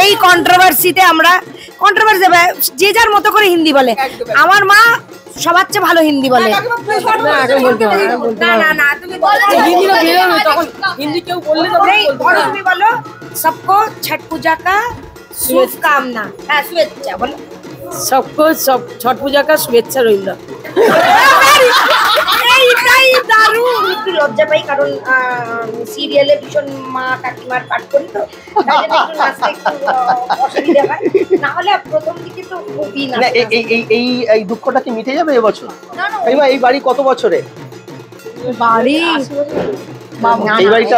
এই কন্ট্রোভার্সিতে আমরা কন্ট্রোভার্সি যে যার মতো করে হিন্দি বলে। আমার মা সবার চেয়ে ভালো হিন্দি বলে। তুমি বলো সবকো ছট পূজা কা শুভকামনা। হ্যাঁ শুভেচ্ছা বলো। সবকো ছট পূজা কা শুভেচ্ছা রইল। এইটাই দারুণ। একটু লজ্জা পাই কারণ সিরিয়ালে ভীষণ মা কাকিমার পাঠ করি তো, তাই জন্য একটু নাচতে একটু অসুবিধা হয়। না হলে প্রথম দিকে তো খুবই না। এই দুঃখটা কি মিটে যাবে এবছর? এই বাড়ি কত বছরে? বাড়ি এই বাড়িটা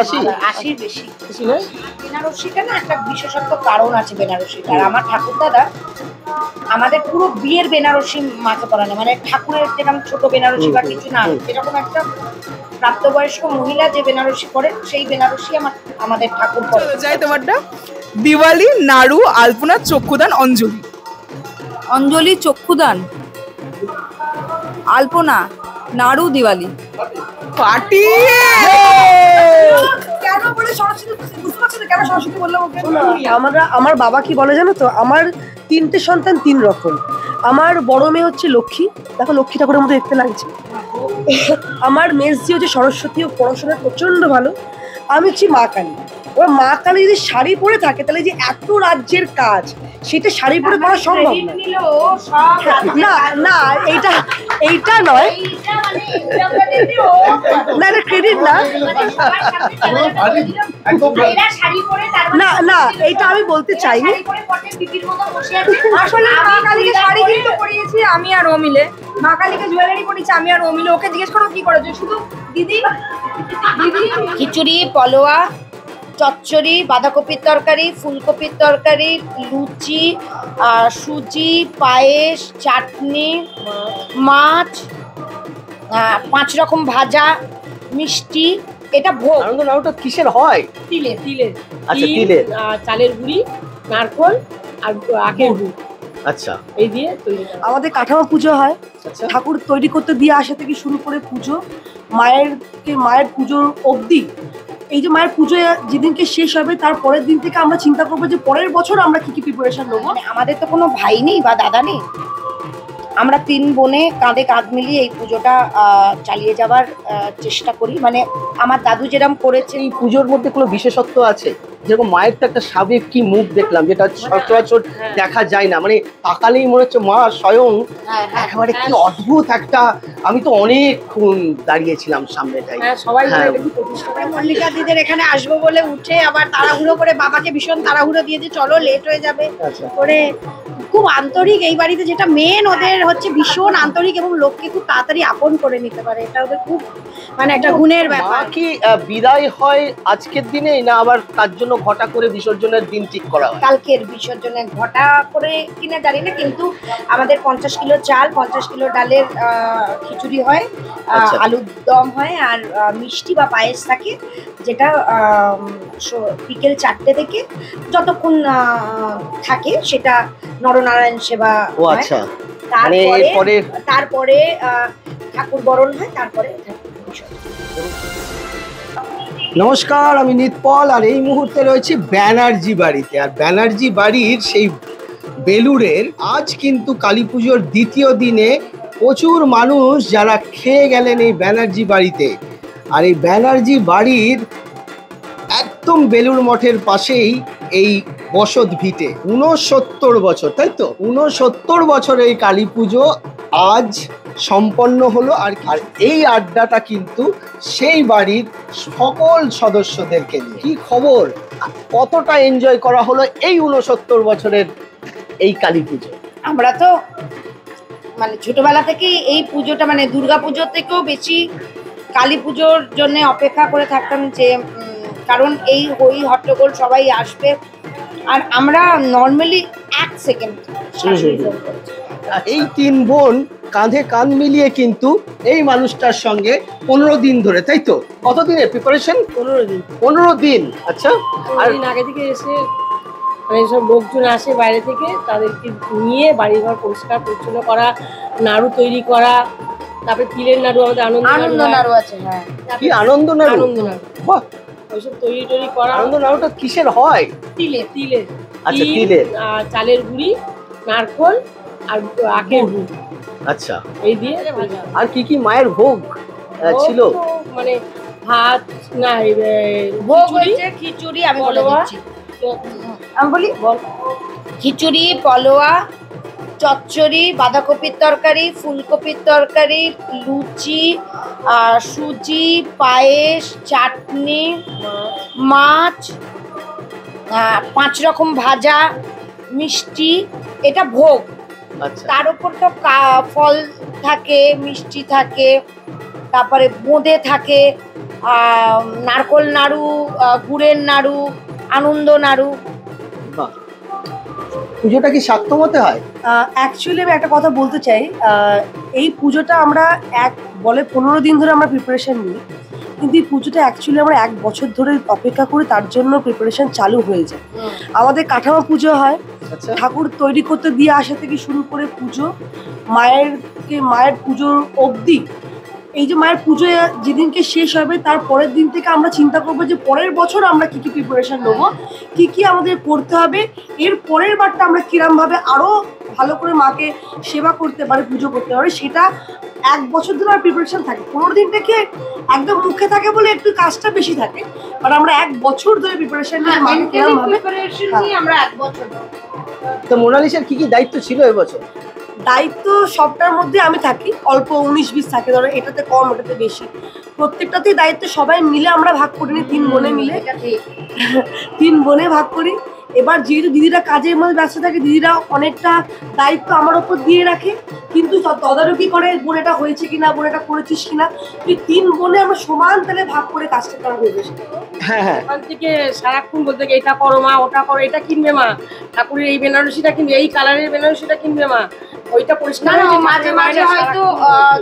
80 বেশি। বেনারসিটা না একটা বিশেষত্ব কারণ আছে বেনারসিটা। আর আমার ঠাকুর দাদা আমাদের পুরো বিয়ের বেনারসি মাকে পরানো, মানে ঠাকুরের যেরকম ছোট বেনারসি বা কিছু না, এরকম একটা প্রাপ্তবয়স্ক মহিলা যে বেনারসি পরে সেই বেনারসি আমাদের ঠাকুর পরে। তোমারটা দিওয়ালি, নাড়ু, আলপনা, চক্ষুদান, অঞ্জলি। অঞ্জলি, চক্ষুদান, আলপনা, নাড়ু, দিওয়ালি। পার্টি আমার বাবা কি বলে জানো তো, আমার 3টে সন্তান 3 রকম। আমার বড় মেয়ে হচ্ছে লক্ষ্মী, দেখো লক্ষ্মী ঠাকুরের মতো দেখতে লাগছে। আমার মেজদি হচ্ছে সরস্বতী, ও পড়াশোনায় প্রচন্ড ভালো। আমি হচ্ছি মা কালী। ওর মা কালী যদি শাড়ি পরে থাকে তাহলে যে এত রাজ্যের কাজ সেটা শাড়ি পরে করা সম্ভব না। না এইটা নয়, না এটা ক্রেডিট না, না না এইটা আমি বলতে চাইনি। আসলে মা কালীকে শাড়ি কিন্তু পরিয়েছি আমি আর ও মিলে, মা কালীকে জুয়েলারি পরিয়েছি আমি আর ও মিলে। ওকে জিজ্ঞেস করো কি করেছো, শুধু দিদি খিচুড়ি, পলোয়া, চচ্চড়ি, বাঁধাকপির তরকারি, ফুলকপির তরকারি, লুচি, সুজি, পায়েস, চাটনি, মাছ, 5 রকম ভাজা, মিষ্টি। এটা ভোগ। নাড়ুটা কিসের হয়? তিলের। আচ্ছা তিলের, চালের গুঁড়ি, নারকোল আর আখের গুড়। আচ্ছা এই দিয়ে তৈরি। আমাদের কাঠামো পুজো হয়, ঠাকুর তৈরি করতে দিয়ে আসা থেকে শুরু করে পুজো, মায়ের পুজোর অবধি। এই যে মায়ের পুজো যেদিনকে শেষ হবে তার পরের দিন থেকে আমরা চিন্তা করবো যে পরের বছর আমরা কি প্রিপারেশন নেবো। আমাদের তো কোনো ভাই নেই বা দাদা নেই, আমরা 3 বোনে কাঁধে কাঁধ মিলিয়ে এই পুজোটা চালিয়ে যাওয়ার চেষ্টা করি। মানে আমার দাদু যেরকম করেছে। এই পুজোর মধ্যে কোনো বিশেষত্ব আছে? যেরকম মায়ের তো একটা স্বাভাবিক কি মুখ দেখলাম, যেটা সচরাচর দেখা যায় না, মানে তাকালেই মনে হচ্ছে মা স্বয়ং একেবারে কি অদ্ভুত একটা। আমি তো অনেকক্ষণ দাঁড়িয়েছিলাম সামনেটাই। সবাই মল্লিকা দিদের এখানে আসবো বলে উঠে আবার তাড়াহুড়ো করে বাবাকে ভীষণ তাড়াহুড়ো দিয়ে যে চলো লেট হয়ে যাবে করে। খুব আন্তরিক এই বাড়িতে, যেটা মেন ওদের হচ্ছে ভীষণ আন্তরিক এবং লোককে খুব তাড়াতাড়ি আপন করে নিতে পারে। এটা ওদের খুব মানে একটা গুণের ব্যাপার। কি বিদায় হয় আজকের দিনেই, না আবার তার জন্য ঘটা করে বিসর্জনের দিন ঠিক করা হয়? কালকের বিসর্জনের ঘটা করে কিনে জানি না, কিন্তু আমাদের 50 কিলো চাল, 50 কিলো ডালের খিচুড়ি হয়, আলুর দম হয়, আর মিষ্টি বা পায়েস থাকে, যেটা বিকেল 4টে থেকে যতক্ষণ থাকে সেটা নরনারায়ণ সেবা। ও আচ্ছা, তারপরে ঠাকুর বরণ হয়, তারপরে নমস্কার, আমি নিতপল, আর এই মুহূর্তে রয়েছে ব্যানার্জি বাড়িতে। আর ব্যানার্জি বাড়ির সেই বেলুড়ের আজ কিন্তু কালী পুজোর দ্বিতীয় দিনে প্রচুর মানুষ যারা খেয়ে গেলেন এই ব্যানার্জি বাড়িতে। আর এই ব্যানার্জি বাড়ির একদম বেলুড় মঠের পাশেই এই বসত ভিটে। 69 বছর, তাই তো? 69 বছর এই কালী পুজো আজ সম্পন্ন হলো। আর এই আড্ডাটা কিন্তু সেই বাড়ির সকল সদস্যদেরকে নিয়ে। কি খবর, কতটা এনজয় করা হলো এই 69 বছরের এই কালী পুজো? আমরা তো মানে ছোটবেলা থেকে এই পুজোটা, মানে দুর্গা পুজোর থেকেও বেশি কালী পুজোর জন্য অপেক্ষা করে থাকতাম, যে কারণ এই হই হট্টগোল সবাই আসবে। আর আমরা নর্মালি 1 সেকেন্ড এই 3 বোন কাঁধে কাঁধ মিলিয়ে কিন্তু এই মানুষটার সঙ্গে 15 দিন ধরে, তাই তো? কতদিনের প্রিপারেশন? 15 দিন। আচ্ছা, আর আগে থেকে এসে মানে সব লোকজন আসে বাইরে থেকে, তাদেরকে নিয়ে বাড়িঘর পরিষ্কার পরিচ্ছন্ন করা, নাড়ু তৈরি করা, তারপরে তিলের নাড়ু, আমাদের আনন্দ আনন্দ নাড়ু আছে, হ্যাঁ। কি আনন্দ নাড়ু? আনন্দ নাড়ু বাহ, ওইসব তৈরি টরি করা। আনন্দ নাড়ুটা কিসের হয়? তিলের তিলের আচ্ছা, তিল, তিলের। চালের গুঁড়ি, নারকল আর আখের গুড়, আচ্ছা, এই দিয়ে ভাজা। আর কি কি মায়ের ভোগ ছিল? ও তো মানে ভাত না, ভোগ হয়েছে খিচুড়ি, আমি বলে পলোয়া। দিচ্ছি, আমি বলি খিচুড়ি, পলোয়া, চচ্চড়ি, বাঁধাকপির তরকারি, ফুলকপির তরকারি, লুচি, সুজি, পায়েস, চাটনি, মাছ, 5 রকম ভাজা, মিষ্টি, এটা ভোগ। আচ্ছা, তার উপর তো ফল থাকে, মিষ্টি থাকে, তারপরে বোঁদে থাকে, নারকোল নাড়ু, গুড়ের নাড়ু, আনন্দ নাড়ু। বাহ। পুজোটা কি শাক্তমতে হয়? অ্যাকচুয়ালি আমি একটা কথা বলতে চাই, এই পুজোটা আমরা 15 দিন ধরে আমরা প্রিপারেশন নিই, কিন্তু এই পুজোটা অ্যাকচুয়ালি আমরা 1 বছর ধরে অপেক্ষা করি, তার জন্য প্রিপারেশন চালু হয়ে যায়। আমাদের কাঠামো পুজো হয়, আচ্ছা, ঠাকুর তৈরি করতে দিয়ে আসা থেকে শুরু করে পুজো, মায়ের পুজোর অবধি। এই যে মায়ের পুজো যেদিনকে শেষ হবে তার পরের দিন থেকে আমরা চিন্তা করবো যে পরের বছর আমরা কি কি প্রিপারেশন নেবো, কি কি আমাদের করতে হবে, এর পরের বারটা আমরা কিরম ভাবে আরো ভালো করে মাকে সেবা করতে পারি, পুজো করতে পারি, সেটা 1 বছর ধরে আমার প্রিপারেশন থাকে। 15 দিন থেকে একদম মুখে থাকে বলে একটু কাজটা বেশি থাকে, বাট আমরা 1 বছর ধরে প্রিপারেশন নিয়ে মাকে কিরম ভাবে। আমরা 1 বছর। তো মোনালিসার কি কি দায়িত্ব ছিল এবছর? দায়িত্ব সবটার মধ্যে আমি থাকি, অল্প 19-20 থাকে, ধরো এটাতে কম ওটাতে বেশি, প্রত্যেকটাতেই দায়িত্ব সবাই মিলে আমরা ভাগ করে নিই, 3 বোনে মিলে, 3 বোনে ভাগ করি। এবার যেহেতু দিদিরা কাজের মধ্যে ব্যস্ত থাকে, দিদিরা অনেকটা দায়িত্ব আমার ওপর দিয়ে রাখে, কিন্তু তদারকি করে বোন এটা হয়েছে কিনা, বোন এটা করেছিস কিনা, তুই 3 বোনে আমরা সমান তালে ভাগ করে কাজটা করা হয়ে গেছে। হ্যাঁ হ্যাঁ, ওখান থেকে সারাক্ষণ বলতে গিয়ে এটা করো মা, ওটা করো, এটা কিনবে মা, ঠাকুরের এই বেনারসিটা কিনবে, এই কালারের বেনারসিটা কিনবে মা, ওইটা পরিষ্কার হয়েছে। মাঝে মাঝে হয়তো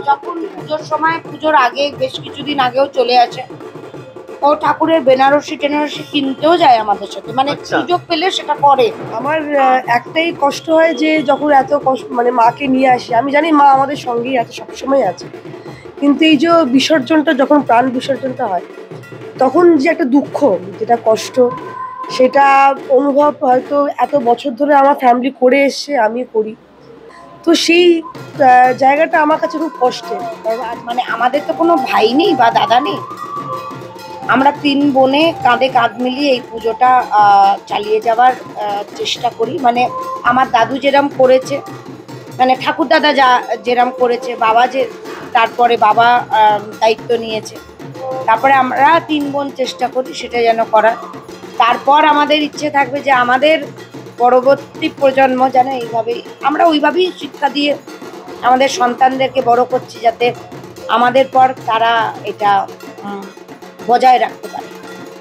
যখন পুজোর সময়, পুজোর আগে বেশ কিছুদিন আগেও চলে আসে, ও ঠাকুরের বেনারসি টেনারসি কিনতেও যায় আমাদের সাথে, মানে আচ্ছা। সুযোগ পেলে সেটা করে। আমার একটাই কষ্ট হয় যে যখন এত কষ্ট মানে মাকে নিয়ে আসি, আমি জানি মা আমাদের সঙ্গেই আছে, সবসময় আছে, কিন্তু এই যে বিসর্জনটা, যখন প্রাণ বিসর্জনটা হয়, তখন যে একটা দুঃখ, যেটা কষ্ট, সেটা অনুভব হয়তো এত বছর ধরে আমার ফ্যামিলি করে এসছে, আমি করি, তো সেই জায়গাটা আমার কাছে খুব কষ্টের। মানে আমাদের তো কোনো ভাই নেই বা দাদা নেই, আমরা 3 বোনে কাঁধে কাঁধ মিলিয়ে এই পুজোটা চালিয়ে যাওয়ার চেষ্টা করি। মানে আমার দাদু যেরম করেছে, মানে ঠাকুর দাদা যেরম করেছে, বাবা তারপরে বাবা দায়িত্ব নিয়েছে, তারপরে আমরা 3 বোন চেষ্টা করি সেটা যেন করার। তারপর আমাদের ইচ্ছে থাকবে যে আমাদের পরবর্তী প্রজন্ম যেন এইভাবেই, আমরা ওইভাবেই শিক্ষা দিয়ে আমাদের সন্তানদেরকে বড় করছি, যাতে আমাদের পর তারা এটা বজায় রাখতে পারে।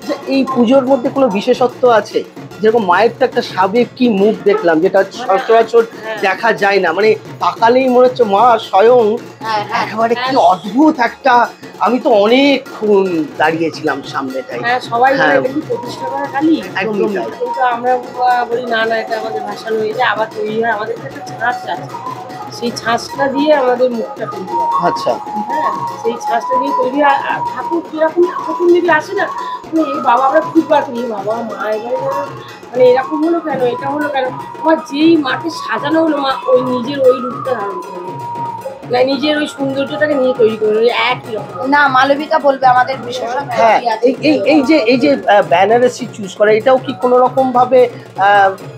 যে এই পুজোর মধ্যে কোনো বিশেষত্ব আছে? যেরকম মায়ের তো একটা সাবেক কি মুখ দেখলাম, যেটা সচরাচর দেখা যায় না, মানে তাকালেই মনে হচ্ছে মা স্বয়ং একেবারে কি অদ্ভুত একটা। আমি তো অনেকক্ষণ দাঁড়িয়েছিলাম সামনেটাই। হ্যাঁ, সবাই হ্যাঁ। বলে দেখি প্রতিষ্ঠা করা কালী, একদমই তাই। কিন্তু আমরা বলি না না, এটা আমাদের ভাসানো হয়ে যায়, আবার তৈরি হয়। আমাদের একটা ছাঁচ আছে, সেই ছাঁচটা দিয়ে আমাদের মুখটা তৈরি হয়। আচ্ছা, হ্যাঁ, সেই ছাঁচটা দিয়ে তৈরি হয়। আর ঠাকুর যেরকম ঠাকুর যদি আসে না, মানে এই বাবা, আমরা খুব বার করি, বাবা মা এবারে মানে এরকম হলো কেন, এটা হলো কেন। আমার যেই মাকে সাজানো হলো, মা ওই নিজের ওই রূপটা ধারণ করবে, না নিজের ওই সৌন্দর্যটাকে নিয়ে তৈরি করবে, ওই একই রকম। না, মালবিকা বলবে আমাদের বিশেষত্ব হ্যাঁ, কি আছে। এই যে বেনারসি চুজ করা, এটাও কি কোনো রকম ভাবে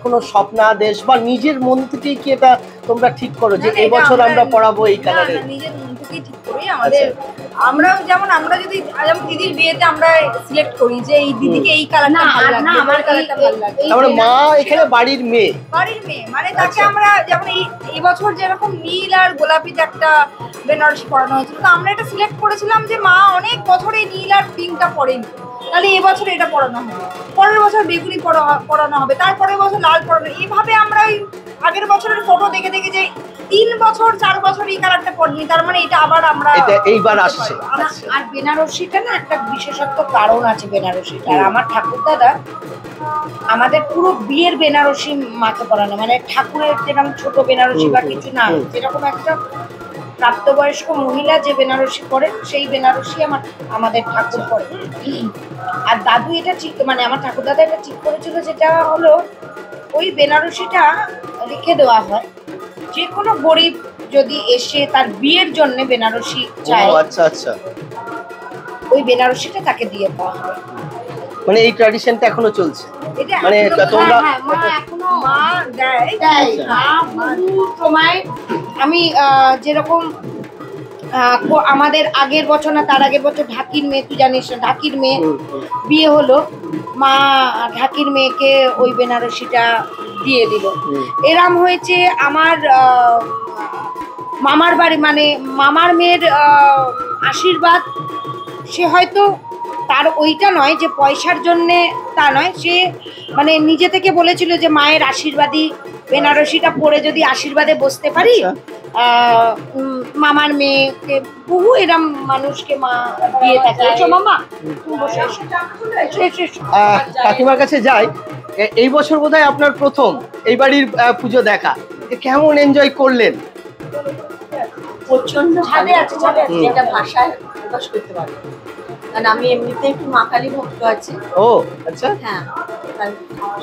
কোনো স্বপ্নাদেশ বা নিজের মন থেকেই কি এটা তোমরা ঠিক করো যে না, এটা এবছর আমরা আমরা পড়াবো এই কালারে? নিজের মন থেকেই ঠিক করি। আমাদের আমরাও যেমন, আমরা যদি যেমন দিদির বিয়েতে আমরা সিলেক্ট করি যে এই দিদিকে এই কালারটা ভালো লাগে, আমার কালারটা ভালো লাগে, তারপরে মা এখানে বাড়ির মেয়ে, বাড়ির মেয়ে, মানে তাকে আচ্ছা। আমরা যেমন এই বছর যেরকম নীল আর গোলাপিতে একটা বেনারসি পরানো হয়েছিল, তো আমরা এটা সিলেক্ট করেছিলাম যে মা অনেক বছরে নীল আর পিঙ্কটা পরেনি, তাহলে এবছর এটা পরানো হবে, পরের বছর বেগুনি পরানো হবে, তারপরের বছর লাল পরানো। এইভাবে আমরা ওই আগের বছরের ফটো দেখে দেখে যে 3 বছর 4 বছর এই কালারটা পরিনি, তার মানে এটা আবার আমরা এটা এইবার আসছে। আর বেনারসিটা না একটা বিশেষত্ব কারণ আছে বেনারসিটা। আর আমার ঠাকুর দাদা আমাদের পুরো বিয়ের বেনারসি মাকে পরানো, মানে ঠাকুরের যেরকম ছোট বেনারসি বা কিছু না, যেরকম একটা প্রাপ্তবয়স্ক মহিলা যে বেনারসি পরে সেই বেনারসি আমাদের ঠাকুর পরে। আর দাদু এটা ঠিক মানে আমার ঠাকুর দাদা এটা ঠিক করেছিল, যেটা হলো ওই বেনারসিটা রেখে দেওয়া হয়, যে কোনো গরিব যদি এসে তার বিয়ের জন্য বেনারসি চায়, আচ্ছা আচ্ছা, ওই বেনারসিটা তাকে দিয়ে দেওয়া হয়। মানে এই ট্র্যাডিশনটা এখনো চলছে। এটা মানে তোমরা মা এখনো মা দেয়। মা বহু সময় আমি যেরকম আমাদের আগের বছর না তার আগের বছর ঢাকির মেয়ে, তুই জানিস ঢাকির মেয়ে বিয়ে হলো, মা ঢাকির মেয়েকে ওই বেনারসিটা দিয়ে দিল। এরম হয়েছে আমার মামার বাড়ি, মানে মামার মেয়ের আশীর্বাদ, সে হয়তো তার ওইটা নয় যে পয়সার জন্যে, তা নয়, সে মানে নিজে থেকে বলেছিল যে মায়ের আশীর্বাদী বেনারসিটা পরে যদি আশীর্বাদে বসতে পারি, মামার মেয়েকে বহু এরম মানুষকে মা দিয়ে থাকে। মামা কাকিমার কাছে যাই, এই বছর বোধহয় আপনার প্রথম এই বাড়ির পুজো দেখা, কেমন এনজয় করলেন? প্রচন্ড ভালো আছে, যেটা ভাষায় প্রকাশ করতে পারবো। কারণ আমি এমনিতে একটু মা কালী ভক্ত আছি। ও আচ্ছা। হ্যাঁ,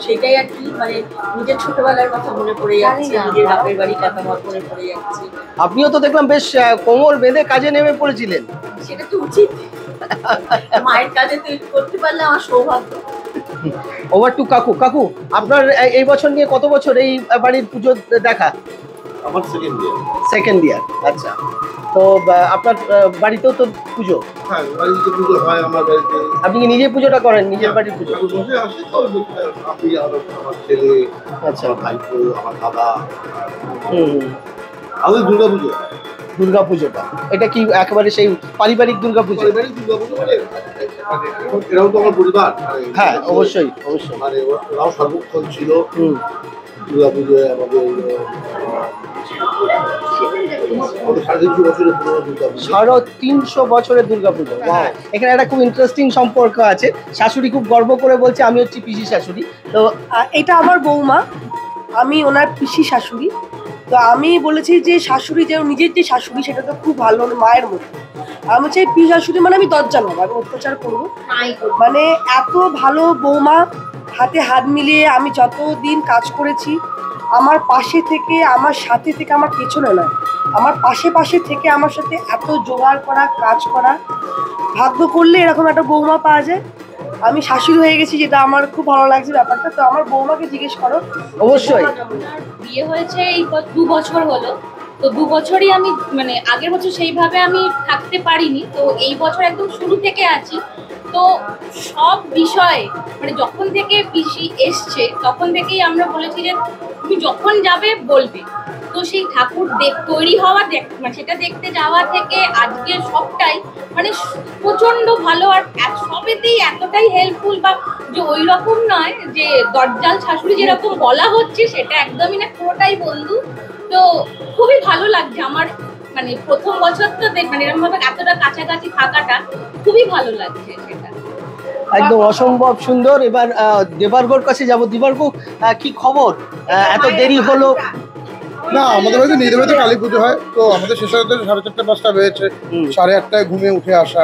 সেটাই আর কি, মানে নিজের ছোটবেলার কথা মনে পড়ে যাচ্ছে, নিজের বাপের বাড়ির কথা মনে পড়ে যাচ্ছে। আপনিও তো দেখলাম বেশ কোমর বেঁধে কাজে নেমে পড়েছিলেন। সেটা তো উচিত, মায়ের কাজে তো করতে পারলে আমার সৌভাগ্য। ওভার টু কাকু। কাকু, আপনার এই বছর নিয়ে কত বছর এই বাড়ির পুজো দেখা? আমার সেকেন্ড ইয়ার। আচ্ছা, তো আপনার বাড়িতেও তো পুজো? হ্যাঁ, বাড়িতে পুজো হয় আমার বাড়িতে। আপনি কি নিজে পুজোটা করেন, নিজের বাড়ির পুজো? বসে আসে তো আমি আর আমার ছেলে, আচ্ছা, আমার ভাইপো, আমার দাদা। আমাদের দুর্গা পুজোটা এটা কি একেবারে সেই পারিবারিক দুর্গা পুজো? পারিবারিক দুর্গা পুজো মানে এরাও তো আমার পরিবার। হ্যাঁ, অবশ্যই। মানে ওরাও সর্বক্ষণ ছিল দুর্গা পুজোয়। আমাদের 350 বছরের দুর্গা পুজো। এখানে একটা খুব ইন্টারেস্টিং সম্পর্ক আছে। শাশুড়ি খুব গর্ব করে বলছে আমি হচ্ছি পিসি শাশুড়ি। তো এটা আমার বৌমা, আমি ওনার পিসি শাশুড়ি। তো আমি বলেছি যে শাশুড়ি যে নিজের যে শাশুড়ি সেটা তো খুব ভালো, মায়ের মতো। আমি চাই পিসি শাশুড়ি মানে আমি দরজা নেবো, আমি অত্যাচার করবো, মানে এত ভালো বৌমা। হাতে হাত মিলিয়ে আমি যতদিন কাজ করেছি, আমার পাশে থেকে, আমার সাথে থেকে, আমার পেছনে নয়, আমার পাশে থেকে আমার সাথে এত জোগাড় করা, কাজ করা। ভাগ্য করলে এরকম একটা বৌমা পাওয়া যায়। আমি শাশুড়ি হয়ে গেছি, যেটা আমার খুব ভালো লাগছে ব্যাপারটা। তো আমার বৌমাকে জিজ্ঞেস করো। অবশ্যই। বিয়ে হয়েছে এই 2 বছর হলো, তো 2 বছরই আমি মানে আগের বছর সেইভাবে আমি থাকতে পারিনি, তো এই বছর একদম শুরু থেকে আছি। তো সব বিষয়ে মানে যখন থেকে পিসি এসছে তখন থেকেই আমরা বলেছি যে তুমি যখন যাবে বলবে। তো সেই ঠাকুর তৈরি হওয়া মানে সেটা দেখতে যাওয়া থেকে আজকে সবটাই মানে প্রচন্ড ভালো। আর সবেতেই এতটাই হেল্পফুল, বা যে ওই রকম নয় যে দরজাল শাশুড়ি যেরকম বলা হচ্ছে সেটা একদমই না, পুরোটাই বন্ধু। তো খুবই ভালো লাগছে আমার, মানে প্রথম বছর তো মানে এরকম ভাবে এতটা কাছাকাছি থাকাটা খুবই ভালো লাগছে। সেটা একদম অসম্ভব সুন্দর। এবার দেবার্গর কাছে যাব। দেবার্গ, কি খবর? এত দেরি হলো? না, আমাদের বাড়িতে নিজেদের বাড়িতে কালী পুজো হয়, তো আমাদের শেষ হতে 4:30-5টা বেজেছে। 8:30টায় ঘুমিয়ে উঠে আসা,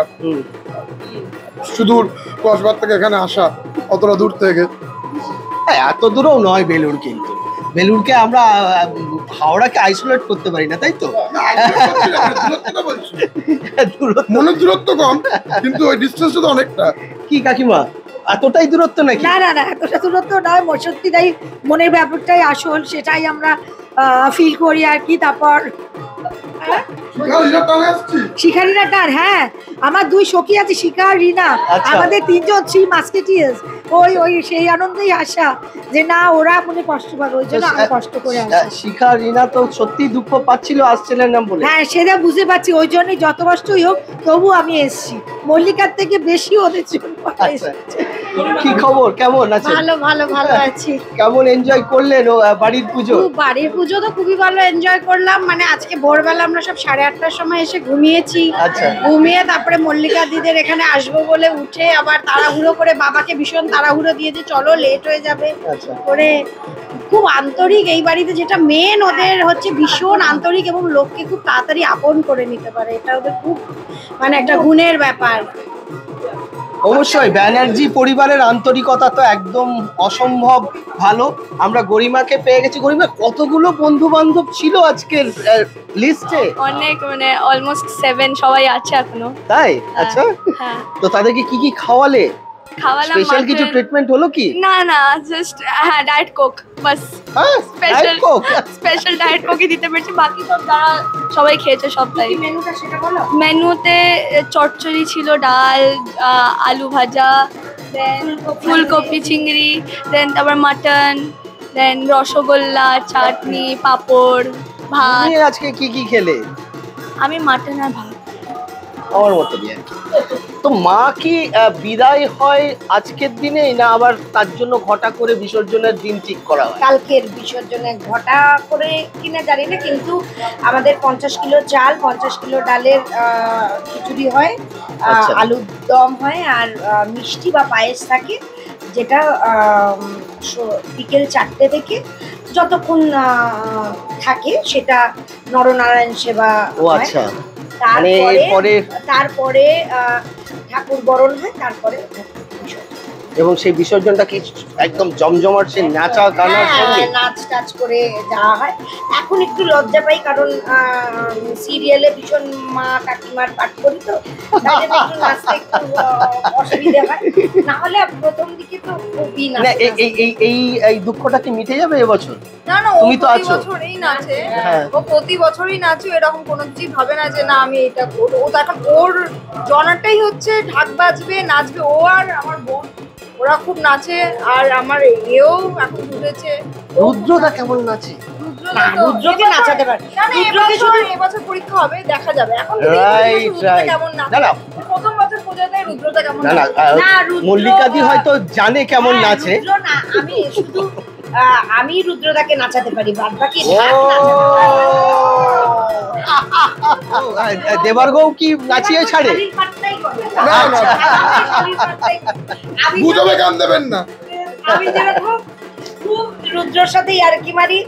সুদূর কসবার থেকে এখানে আসা, অতটা দূর থেকে। এত দূরও নয় বেলুড়, কিন্তু বেলুড়কে আমরা হাওড়াকে আইসোলেট করতে পারি না, তাই তো? মনের দূরত্ব কম, কিন্তু ওই ডিস্টেন্সটা তো অনেকটা। কি কাকিমা, এতটাই দূরত্ব নাকি? না, এতটা দূরত্ব নয়, সত্যি তাই মনের ব্যাপারটাই আসল, সেটাই আমরা ফিল করি আর কি। তারপর শিখা টান, হ্যাঁ আমার 2 সখী আছে, শিখা আর রিনা। আমাদের 3জন 3 মাস্কেটিয়ার্স। ওই সেই আনন্দেই আসা যে না ওরা মনে কষ্ট পাবে, ওই জন্য আমি কষ্ট করে আসা। শিখা রিনা তো সত্যি দুঃখ পাচ্ছিল আসছিলেন না বলে। হ্যাঁ, সেটা বুঝতে পারছি, ওই জন্যই যত কষ্টই হোক তবু আমি এসছি। মল্লিকার থেকে বেশি ওদের জন্য। কি খবর, কেমন আছেন? ভালো আছি। কেমন এনজয় করলেন বাড়ির পুজো? বাড়ির পুজো তো খুবই ভালো এনজয় করলাম। মানে আজকে ভোরবেলা আমরা সব 8:30টার সময় এসে ঘুমিয়েছি। ঘুমিয়ে তারপরে মল্লিকা দিদের এখানে আসবো বলে উঠে আবার তাড়াহুড়ো করে বাবাকে ভীষণ তাড়াহুড়ো দিয়ে যে চলো লেট হয়ে যাবে করে খুব আন্তরিক এই বাড়িতে, যেটা মেন ওদের হচ্ছে ভীষণ আন্তরিক এবং লোককে খুব তাড়াতাড়ি আপন করে নিতে পারে, এটা ওদের খুব মানে একটা গুণের ব্যাপার। অবশ্যই ব্যানার্জি পরিবারের আন্তরিকতা তো একদম অসম্ভব ভালো। আমরা গরিমাকে পেয়ে গেছি। গরিমা, কতগুলো বন্ধু বান্ধব ছিল আজকের লিস্টে? অনেক, মানে অলমোস্ট 7 সবাই আছে এখনো। তাই? আচ্ছা, হ্যাঁ। তো তাদেরকে কি কি খাওয়ালে? খাওয়ালাম। স্পেশাল কিছু ট্রিটমেন্ট হলো কি? না না, জাস্ট হ্যাঁ ডায়েট কোক বাস। হ্যাঁ, ডায়েট কোক, স্পেশাল ডায়েট কোকই দিতে পেরেছি, বাকি সব যারা সবাই খেয়েছে সবটাই। মেনুটা সেটা বলো। মেনুতে চচ্চড়ি ছিল, ডাল, আলু ভাজা, দেন ফুলকপি চিংড়ি, দেন তারপর মাটন, দেন রসগোল্লা, চাটনি, পাঁপড়, ভাত। তুমি আজকে কি কি খেলে? আমি মাটন আর ভাত। আমার মতো দিয়ে। তো মা কি বিদায় হয় আজকের দিনেই, না আবার তার জন্য ঘটা করে বিসর্জনের দিন ঠিক করা হয়? কালকের বিসর্জনে ঘটা করে কিনা জানি না, কিন্তু আমাদের 50 কিলো চাল, 50 কিলো ডালের খিচুড়ি হয়, আচ্ছা। আলুর দম হয়, আর মিষ্টি বা পায়েস থাকে, যেটা বিকেল 4টে থেকে যতক্ষণ থাকে সেটা নরনারায়ণ সেবা হয়। আচ্ছা, তারপরে ঠাকুর বরণ হয়, তারপরে এবং সেই বিসর্জনটা কি একদম জমজমাট, সে নাচা গানার সঙ্গে? নাচ টাচ করে যাওয়া হয়। এখন একটু লজ্জা পাই, কারণ সিরিয়ালে ভীষণ মা কাকিমার পাঠ করি, তো তাই জন্য একটু নাচতে একটু অসুবিধা হয়। না হলে প্রথম দিকে তো খুবই নাচ। এই দুঃখটা কি মিটে যাবে এবছর? না না, তুমি তো প্রতি আছো। বছরই নাচে। হ্যাঁ। ও প্রতি বছরই নাচে, এরকম কোনো কিছুই ভাবে না যে না আমি এটা করবো। ও তো এখন ওর জনাটাই হচ্ছে ঢাক বাজবে, নাচবে। ও আর আমার বোন ওরা খুব নাচে, আর আমার এও এখন উঠেছে। রুদ্রদা কেমন নাচে? রুদ্রকে নাচাতে পারে। না না, এবছর পরীক্ষা হবে, দেখা যাবে। এখন কেমন নাচে, প্রথম বছর পূজাতে রুদ্রটা কেমন নাচে। মল্লিকাদি হয়তো জানে কেমন নাচে। আমি শুধু আমি রুদ্রদাকে নাচাতে পারি, বাদ বাকি দেবারগৌ কি নাচিয়ে ছাড়ে? বুঝবে গান দেবেন না। আমি যেরকম খুব রুদ্রর সাথে ইয়ার্কি মারি,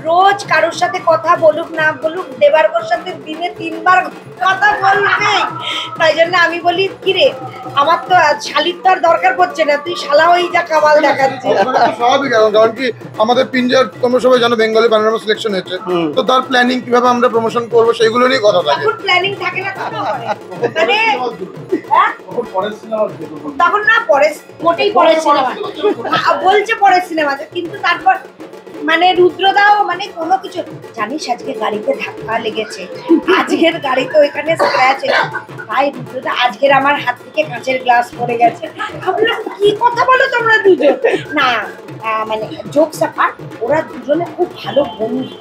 রোজ কারোর সাথে কথা বলুক না বলুক, দেবার্গর সাথে দিনে 3 বার কথা বলবে। তাই জন্য আমি বলি, কিরে আমার তো শালির তো আর দরকার পড়ছে না, তুই শালা হয়ে যা, কামাল দেখাচ্ছিস। স্বাভাবিক, কারণ কি আমাদের পিঞ্জার তোমরা সবাই জানো বেঙ্গলি প্যানোরামা সিলেকশন হয়েছে, তো তার প্ল্যানিং কিভাবে আমরা প্রমোশন করবো সেগুলো নিয়ে কথা থাকে। তখন প্ল্যানিং থাকে না, মানে তখন না পরে মোটেই পরের সিনেমা বলছে, পরের সিনেমাতে, কিন্তু তারপর মানে রুদ্রদাও মানে কোনো কিছু, জানিস আজকে গাড়িতে ধাক্কা লেগেছে, আজকের গাড়িতে ওইখানে স্ক্র্যাচ, ভাই রুদ্রদা আজকের আমার হাত থেকে কাঁচের গ্লাস পড়ে গেছে। ভাবলাম কি কথা বলো তোমরা দুজন। না মানে জোকস অ্যাপার্ট, ওরা দুজনে খুব ভালো বন্ধু।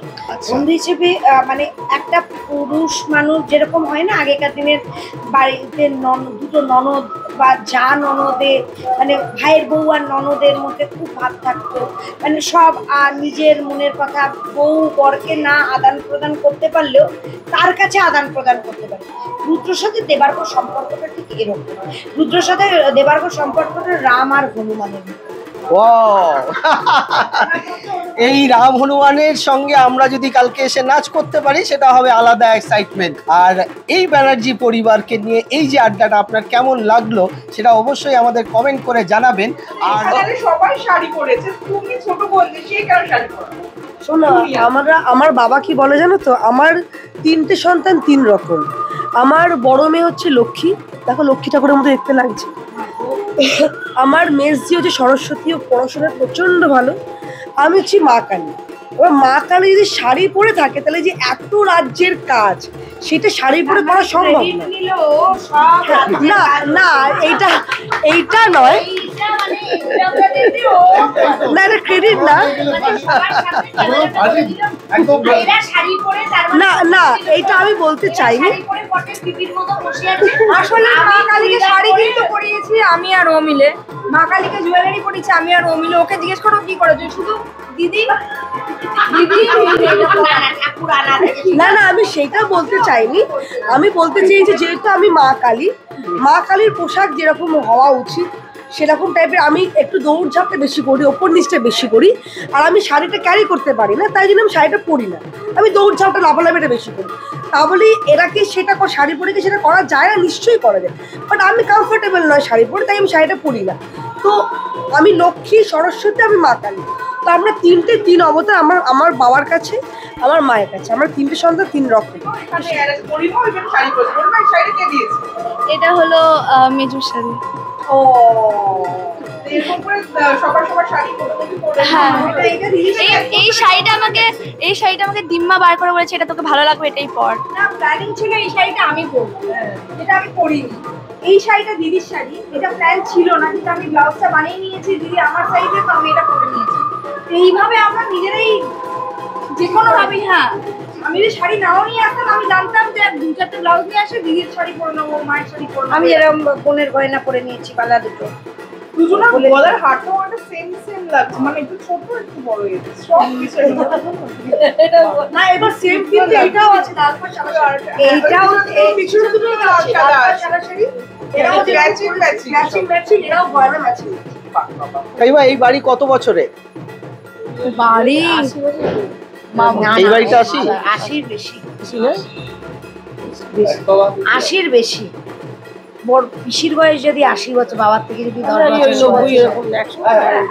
বন্ধু হিসেবে মানে একটা পুরুষ মানুষ যেরকম হয় না আগেকার দিনের বাড়িতে, দুটো ননদ বা যা ননদে, মানে ভাইয়ের বউ আর ননদের মধ্যে খুব ভাব থাকতো, মানে সব নিজের মনের কথা বউ বরকে না আদান প্রদান করতে পারলেও তার কাছে আদান প্রদান করতে পারে। রুদ্রর সাথে দেবার্গর সম্পর্কটা ঠিক এরকম। রুদ্রর সাথে দেবার্গর সম্পর্কটা রাম আর হনুমানের। এই রাম হনুমানের সঙ্গে আমরা যদি কালকে এসে নাচ করতে পারি, সেটা হবে আলাদা এক্সাইটমেন্ট। আর এই ব্যানার্জি পরিবারকে নিয়ে এই যে আড্ডাটা আপনার কেমন লাগলো, সেটা অবশ্যই আমাদের কমেন্ট করে জানাবেন। আর সবাই শাড়ি পরেছে, তুমি ছোট বললি সে কেন শাড়ি পরে? শোনো, আমার বাবা কি বলে জানো তো, আমার 3টে সন্তান 3 রকম। আমার বড় মেয়ে হচ্ছে লক্ষ্মী, দেখো লক্ষ্মী ঠাকুরের মতো দেখতে লাগছে। আমার মেজদি হচ্ছে সরস্বতী, ও পড়াশোনায় প্রচন্ড ভালো। আমি হচ্ছি মা কালী। এবার মা কালী যদি শাড়ি পরে থাকে, তাহলে যে এত রাজ্যের কাজ, সেটা শাড়ি পরে করা সম্ভব না। না এইটা নয়, না এটা ক্রেডিট না, না না এইটা আমি বলতে চাইনি। আসলে মা কালীকে শাড়ি কিন্তু পরিয়েছি আমি আর ও মিলে, মা কালীকে জুয়েলারি পরিয়েছি আমি আর ও মিলে। ওকে জিজ্ঞেস করো কি করেছো, শুধু দিদি না না, আমি সেটা বলতে চাইনি। আমি বলতে চেয়েছি যেহেতু আমি মা কালীর পোশাক যেরকম হওয়া উচিত সেরকম টাইপের আমি একটু দৌড়ঝাঁপটা বেশি করি, ওপর নিচটা বেশি করি। আর আমি শাড়িটা ক্যারি করতে পারি না, তাই জন্য আমি শাড়িটা পরি না, আমি দৌড়ঝাঁপটা লাফালাফিটা বেশি করি। তা বলি এরা কি সেটা শাড়ি পরে কি সেটা করা যায় না? নিশ্চয়ই করা যায়, বাট আমি কমফোর্টেবল নয় শাড়ি পরে, তাই আমি শাড়িটা পরি না। তো আমি লক্ষ্মী, সরস্বতী, আমি মা কালী। তো আমরা তিন অবতার, আমার বাবার কাছে, আমার মায়ের কাছে, আমার 3টে সন্তান 3 রকম। এটা হলো মেজুর শাড়ি। ও হ্যাঁ, এই শাড়িটা আমাকে দিম্মা বার করে বলেছে এটা তোকে ভালো লাগবে, এটাই পর। না, প্ল্যানিং ছিল এই শাড়িটা আমি পরবো, এটা আমি পরিনি। এই শাড়িটা দিদির শাড়ি, এটা প্ল্যান ছিল না, কিন্তু আমি ব্লাউজটা বানিয়ে নিয়েছি দিদি আমার সাইজে, তো আমি এটা পরে নিয়েছি। এইভাবে আমরা নিজেরাই যে কোনো ভাবেই, হ্যাঁ, আমি যদি শাড়ি নাও নিয়ে আসতাম আমি জানতাম যে 2-4টে ব্লাউজ নিয়ে আসে, দিদির শাড়ি পরে নেবো, মায়ের শাড়ি পরে নেবো। আমি এরকম বোনের গয়না পরে নিয়েছি, বালা দুটো। দুজনের গলার হারটাও একটা সেম লাগছে, মানে একটু ছোট একটু বড় হয়েছে সব কিছু। না, এবার সেম কিন্তু এটাও আছে, লাল পাড় সাদা শাড়ি, এইটাও পিছনে দুটো লাল সাদা আছে, সাদা শাড়ি, এটাও ম্যাচিং ম্যাচিং, এটাও গয়না ম্যাচিং। কাকিমা এই বাড়ি কত বছরে? বাড়ি এই বাড়িটা 80-র বেশি, 80-র বেশি। বড় পিসির বয়স যদি 80 বছর, বাবার থেকে যদি 10 বছর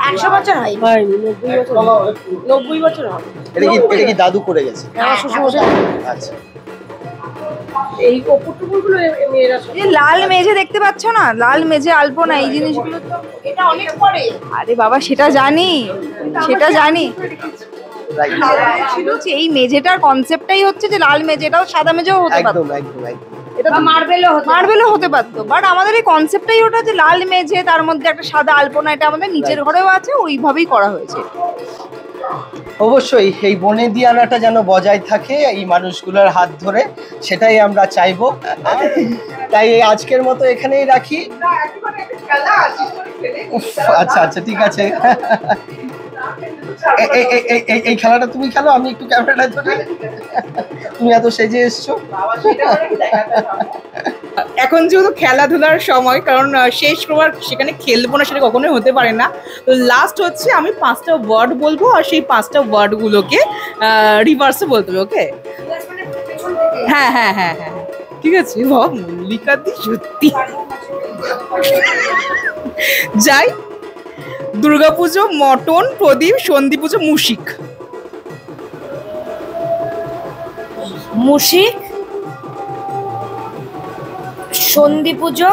100 বছর হয়, 90 বছর হবে। এটা কি দাদু করে গেছে? আচ্ছা, এই কপুরগুলো মেয়েরা সব এই লাল মেঝে দেখতে পাচ্ছ না, লাল মেঝে আলপনা, এই জিনিসগুলো তো এটা অনেক পরে। আরে বাবা সেটা জানি ছিল যে এই মেঝেটার কনসেপ্টটাই হচ্ছে যে লাল মেঝে, এটাও সাদা মেঝেও হতে পারতো, একদম এটা তো মার্বেলও হতে পারতো, বাট আমাদের এই কনসেপ্টটাই ওটা যে লাল মেঝে, তার মধ্যে একটা সাদা আলপনা, এটা আমাদের নিচের ঘরেও আছে, ওইভাবেই করা হয়েছে। অবশ্যই এই বনেদিয়ানাটা যেন বজায় থাকে এই মানুষগুলোর হাত ধরে, সেটাই আমরা চাইবো। তাই আজকের মতো এখানেই রাখি। আচ্ছা ঠিক আছে, এই খেলাটা তুমি খেলো, আমি একটু ক্যামেরাটা ধরি। তুমি এত সেজে এসছো। এখন যেহেতু খেলাধুলার সময়, কারণ শেষ প্রবার সেখানে খেলবো না সেটা কখনোই হতে পারে না। তো লাস্ট হচ্ছে আমি 5টা ওয়ার্ড বলবো, আর সেই 5টা ওয়ার্ডগুলোকে রিভার্সে বলতে হবে। ওকে? হ্যাঁ, ঠিক আছে। মল্লিকা দি সত্যি যাই। দুর্গাপুজো, মটন, প্রদীপ, সন্ধি পুজো, মুশিক। সন্ধি পুজো,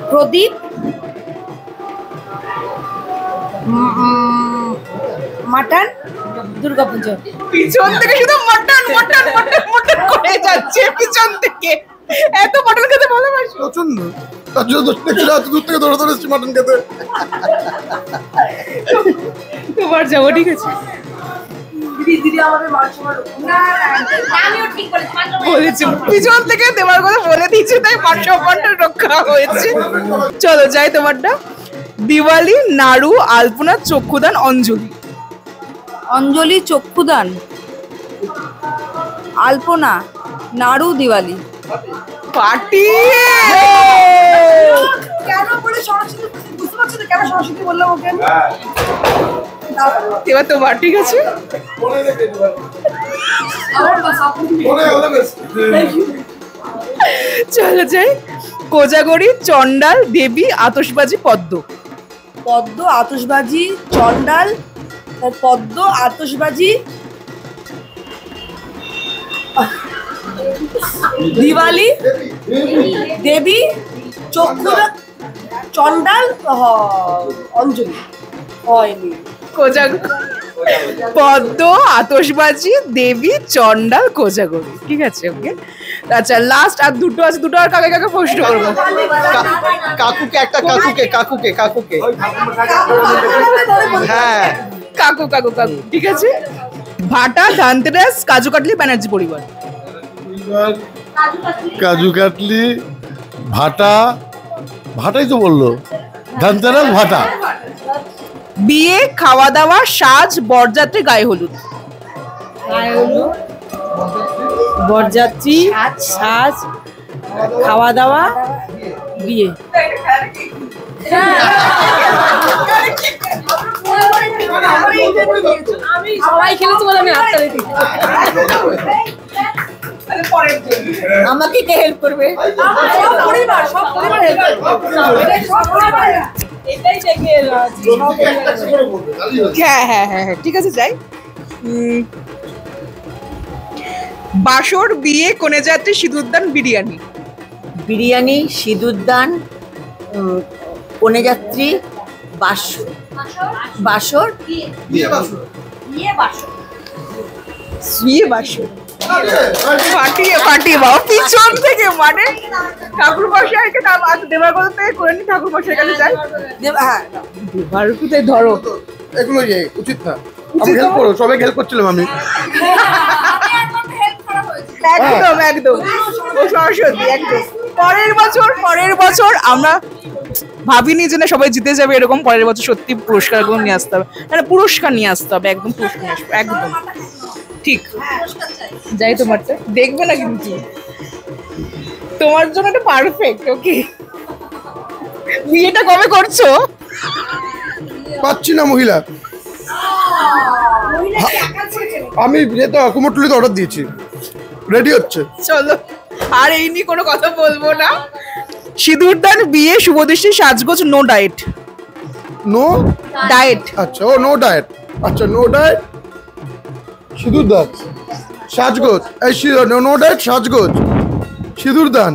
প্রদীপ, মাটন, দুর্গাপুজো। পিছন থেকে শুধু মটন করে যাচ্ছে, পিছন থেকে এত মটন খেতে ভালোবাসি প্রচন্ড, তার জন্য এত দূর থেকে দৌড়ে এসেছি মটন খেতে। তোমার যাবো, ঠিক আছে? দিদি আমাদের বলেছি পিছন থেকে দেওয়ার কথা বলে দিয়েছি, তাই মান সম্মানটা রক্ষা হয়েছে। চলো যাই তোমারটা। দিওয়ালি, নাড়ু, আলপনা, চক্ষুদান, অঞ্জলি। অঞ্জলি, চক্ষুদান, আলপনা, নাড়ু, দিওয়ালি। পার্টি। কেন বলে সরস্বতী বুঝতে পারছো তো, কেন সরস্বতী বললাম ওকে? এবার তোমার, ঠিক আছে? চলো যাই। কোজাগরি, চন্ডাল, দেবী, আতশবাজি, পদ্ম। পদ্ম, আতশবাজি, চন্ডাল, পদ্ম, আতশবাজি, দিওয়ালি, দেবী, চক্ষুদান, চন্ডাল, অঞ্জলি। হয়নি। পদ্ম, আতশবাজি, দেবী, চন্ডাল, কোজাগরি। ঠিক আছে, ওকে। আচ্ছা লাস্ট আর দুটো আছে, দুটো আর কাকে প্রশ্ন করবো? কাকুকে হ্যাঁ, কাকু। ঠিক আছে। ভাটা, ধানতেরাস, কাজু কাটলি, ব্যানার্জি পরিবার। কাজু কাটলি, ভাটাই তো বললো, ধানতেরাস, ভাটা। বিয়ে, খাওয়া দাওয়া, সাজ, বরযাত্রী, গায়ে হলুদ। বরযাত্রী, সাজ, খাওয়া দাওয়া, বিয়ে। সবাই খেলেছে বলে আমি হাততালি দিচ্ছি। আমাকে কে হেল্প করবে? হ্যাঁ হ্যাঁ হ্যাঁ হ্যাঁ, ঠিক আছে যাই। বাসর, বিয়ে, কনে যাত্রী, সিঁদুরদান, বিরিয়ানি। বিরিয়ানি, সিঁদুরদান, কনেযাত্রী, বাসর, বাসর, বিয়ে বাসর। ফাটিয়ে বাবা পিছন থেকে, মানে ঠাকুর মশাইকে দেবাগত থেকে করে নি, ঠাকুর মশাইয়ের কাছে যাই। হ্যাঁ দেবার কোথায় ধরো, এগুলো উচিত না। আমি হেল্প করো, সবাই হেল্প করছিলাম আমি। একদম একদম, ও সরস্বতী একদম। পরের বছর আমরা ভাবিনি যে না সবাই জিতে যাবে এরকম, পরের বছর সত্যি পুরস্কারগুলো নিয়ে আসতে হবে, মানে পুরস্কার নিয়ে আসতে হবে, একদম পুরস্কার নিয়ে আসবে, একদম ঠিক। যাই তোমারটা দেখবে না কিন্তু, তোমার জন্য এটা পারফেক্ট। ওকে, বিয়েটা কবে করছো? পাচ্ছি না মহিলা। আমি বিয়েতে কুমোরটুলিতে অর্ডার দিয়েছি, রেডি হচ্ছে। চলো, আর এই নিয়ে কোনো কথা বলবো না। সিঁদুরদান, বিয়ে, শুভদৃষ্টি, সাজগোজ, নো ডায়েট। নো ডায়েট, আচ্ছা, ও নো ডায়েট, আচ্ছা নো ডায়েট, সিঁদুরদান, সাজগোজ, এই নো ডায়েট, সাজগোজ, সিঁদুরদান।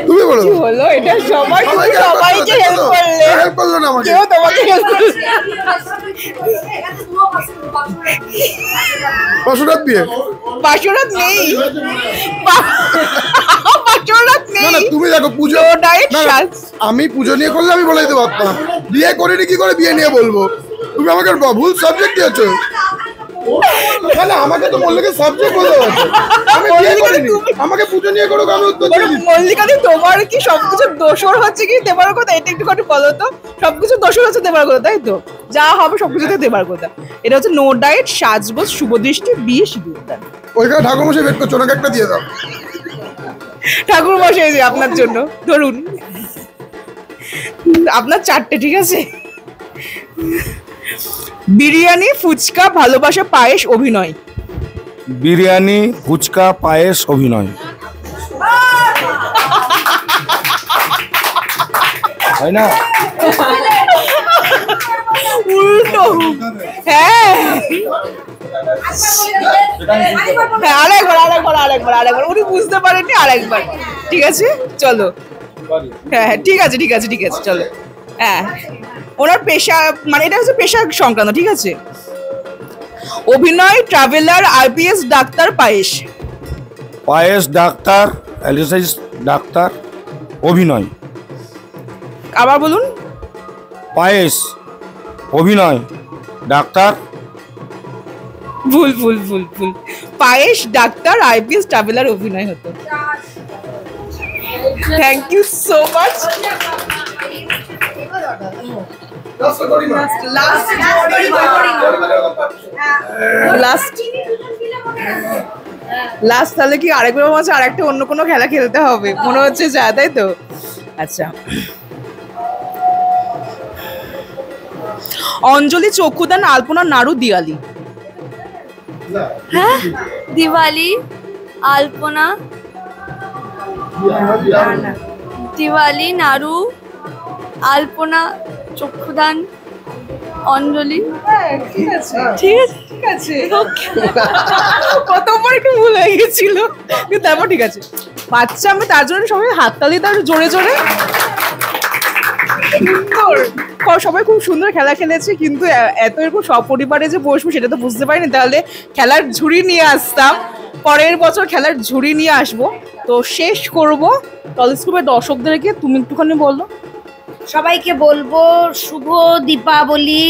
তুমি বলো। কি হলো এটা? সবাইকে হেল্প করলে, হেল্প করলো না আমাকে, কেউ তোমাকে হেল্প করলো। বাসরাত বিয়ে, বাসরাত নেই, বাসরাত না নেই। না তুমি দেখো পুজো ডায়েট, না, সাজ। আমি পুজো নিয়ে করলে আমি বলে দিতে পারতাম, বিয়ে করিনি কি করে বিয়ে নিয়ে বলবো? তুমি আমাকে ভুল সাবজেক্ট দিয়েছো। না আমাকে তো মল্লিকের সাবজেক্ট বলতে পারছো, আমি বিয়ে করিনি, আমাকে পুজো নিয়ে করো, আমি উত্তর দিয়ে দিচ্ছি। মল্লিকাদি তোমার কি সবকিছু দোষর হচ্ছে কি দেবার কথা? এটা একটু করে বলো তো, সবকিছু দোষর হচ্ছে দেবার কথা, তাই তো? যা হবে সবকিছুতে দেবার কথা। এটা হচ্ছে নো ডায়েট, সাজগোজ, শুভদৃষ্টি, বিয়ে, সিঁদুরদান। ওইখানে ঠাকুর মশাই বের করছো, ওনাকে একটা দিয়ে দাও। ঠাকুর মশাই যে আপনার জন্য ধরুন, আপনার 4টে, ঠিক আছে? বিরিয়ানি, ফুচকা, ভালোবাসা, পায়েস, অভিনয়। বিরিয়ানি, ফুচকা, পায়েস, অভিনয়। হয় না? উল্টো, হ্যাঁ আরেকবার উনি বুঝতে পারেননি, আরেকবার। ঠিক আছে চলো, হ্যাঁ ঠিক আছে চলো। হ্যাঁ ওনার পেশা, মানে এটা হচ্ছে পেশা সংক্রান্ত, ঠিক আছে? অভিনয়, ট্রাভেলার, আইপিএস, ডাক্তার, পায়েস। পায়েস, ডাক্তার, অ্যালিসাইস, ডাক্তার, অভিনয়। আবার বলুন। পায়েস, অভিনয়, ডাক্তার। ভুল। পায়েস, ডাক্তার, আইপিএস, ট্রাভেলার, অভিনয় হতো। Thank you so much. Last তাহলে কি আরেকবার মাঝে আরেকটা অন্য কোনো খেলা খেলতে হবে মনে হচ্ছে, যা তাই তো? আচ্ছা, অঞ্জলি, চক্ষুদান, আলপনা, নাড়ু, দিওয়ালি। হ্যাঁ, দিওয়ালি, আলপনা, দিওয়ালি, নাড়ু, আলপনা, চক্ষুদান, অঞ্জলি। ঠিক আছে। প্রথমবার একটু ভুল হয়ে গেছিল, কিন্তু তারপর ঠিক আছে। বাচ্চা আমি তার জন্য সবাই হাততালি তার জোরে জোরে। সবাই খুব সুন্দর খেলা খেলেছে, কিন্তু এত এরকম সপরিবারে যে বসবো সেটা তো বুঝতে পারিনি। তাহলে খেলার ঝুড়ি নিয়ে আসতাম, পরের বছর খেলার ঝুড়ি নিয়ে আসবো। তো শেষ করবো টেলিস্কোপের দর্শকদেরকে, তুমি একটুখানি বলো। সবাইকে বলবো শুভ দীপাবলি,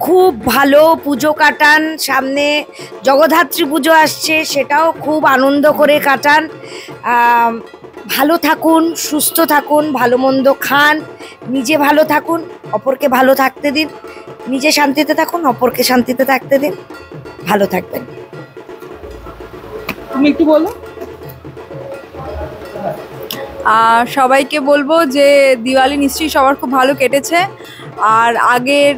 খুব ভালো পুজো কাটান, সামনে জগদ্ধাত্রী পুজো আসছে, সেটাও খুব আনন্দ করে কাটান। ভালো থাকুন, সুস্থ থাকুন, ভালো মন্দ খান, নিজে ভালো থাকুন, অপরকে ভালো থাকতে দিন। নিজে শান্তিতে থাকুন, অপরকে শান্তিতে থাকতে দিন, ভালো থাকবেন। তুমি একটু বলো। আর সবাইকে বলবো যে দিওয়ালি নিশ্চয়ই সবার খুব ভালো কেটেছে। আর আগের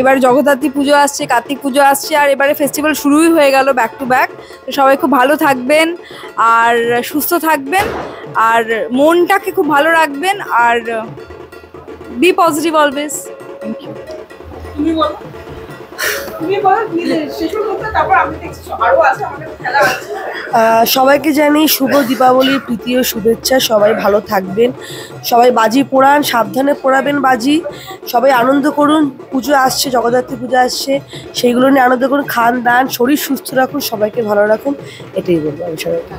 এবার জগদ্ধাত্রী পুজো আসছে, কার্তিক পুজো আসছে, আর এবারে ফেস্টিভ্যাল শুরুই হয়ে গেল ব্যাক টু ব্যাক। তো সবাই খুব ভালো থাকবেন আর সুস্থ থাকবেন আর মনটাকে খুব ভালো রাখবেন আর be positive always. Thank you. তুমি বলো। তুমি বলো শেষ করতে, তারপর আমি আরো আছে, আমাদের খেলা আছে। সবাইকে জানি শুভ দীপাবলির প্রীতি ও শুভেচ্ছা। সবাই ভালো থাকবেন, সবাই বাজি পোড়ান, সাবধানে পোড়াবেন বাজি, সবাই আনন্দ করুন। পুজো আসছে, জগদ্ধাত্রী পুজো আসছে, সেইগুলো নিয়ে আনন্দ করুন, খান দান, শরীর সুস্থ রাখুন, সবাইকে ভালো রাখুন, এটাই বলবো আমি সবাইকে।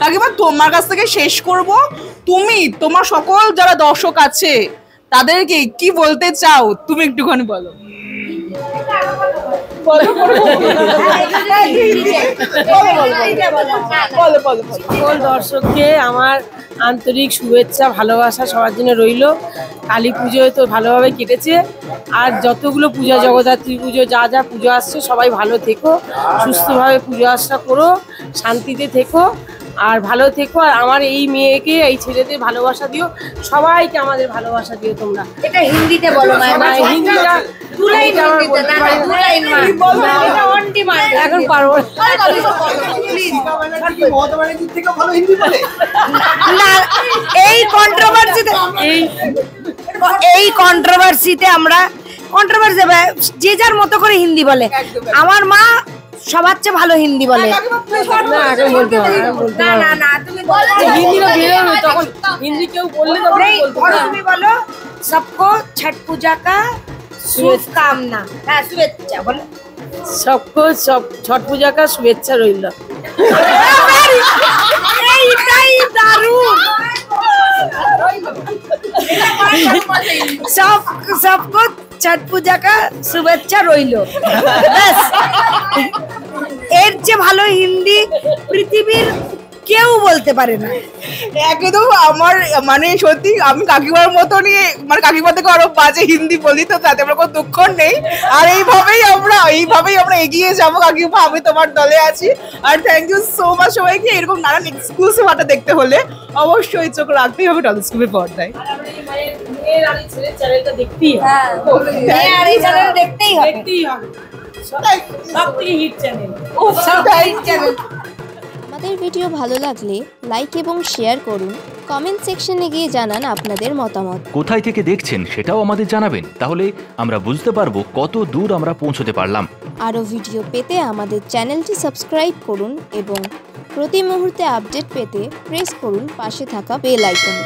কাকিমা তোমার কাছ থেকে শেষ করব, তুমি তোমার সকল যারা দর্শক আছে তাদেরকে কি বলতে চাও, তুমি একটুখানি বলো। সকল দর্শককে আমার আন্তরিক শুভেচ্ছা ভালোবাসা সবার জন্য রইল। কালী পুজোয় তো ভালোভাবে কেটেছে, আর যতগুলো পূজা, জগদ্ধাত্রী পুজো, যা যা পুজো আসছে, সবাই ভালো থেকো, সুস্থভাবে পুজো আর্চা করো, শান্তিতে থেকো আর ভালো থেকো। আর আমার এই মেয়েকে, এই ছেলেদের ভালোবাসা দিও, সবাইকে আমাদের ভালোবাসা দিও তোমরা। এটা হিন্দিতে বলো না, হিন্দিটা এখন পারবো না। এই কন্ট্রোভার্সিতে আমরা কন্ট্রোভার্সি যে যার মতো করে হিন্দি বলে। আমার মা সবার চেয়ে ভালো হিন্দি বলে। না না তুমি বলো, হিন্দি কেউ বললে তুমি বলো सबको छठ पूजा का शुभकामना। হ্যাঁ, শুভেচ্ছা বলো। सबको छठ पूजा का शुभेच्छा रइल। এইটাই দারুণ। सबको छठ पूजा का शुभेच्छा রইল। ব্যাস, এর চেয়ে ভালো হিন্দি পৃথিবীর কেউ বলতে পারে না। একদম আমার মানে সত্যি আমি কাকিমার মতনই, মানে কাকিমা থেকে আরো বাজে হিন্দি বলি, তো তাতে আমার কোনো দুঃখ নেই। আর এইভাবেই আমরা এগিয়ে যাবো কাকিমা, আমি তোমার দলে আছি। আর থ্যাংক ইউ সো মাচ সবাইকে। এরকম নানান এক্সক্লুসিভ আটা দেখতে হলে অবশ্যই চোখ রাখতেই হবে টলিস্কোপের পর্দায়। চ্যানেলটা দেখতেই হবে, সব থেকে হিট চ্যানেল। আমাদের ভিডিও ভালো লাগলে লাইক এবং শেয়ার করুন, কমেন্ট সেকশনে গিয়ে জানান আপনাদের মতামত। কোথায় থেকে দেখছেন সেটাও আমাদের জানাবেন, তাহলে আমরা বুঝতে পারবো কত দূর আমরা পৌঁছতে পারলাম। আরও ভিডিও পেতে আমাদের চ্যানেলটি সাবস্ক্রাইব করুন এবং প্রতি মুহূর্তে আপডেট পেতে প্রেস করুন পাশে থাকা বেল আইকন।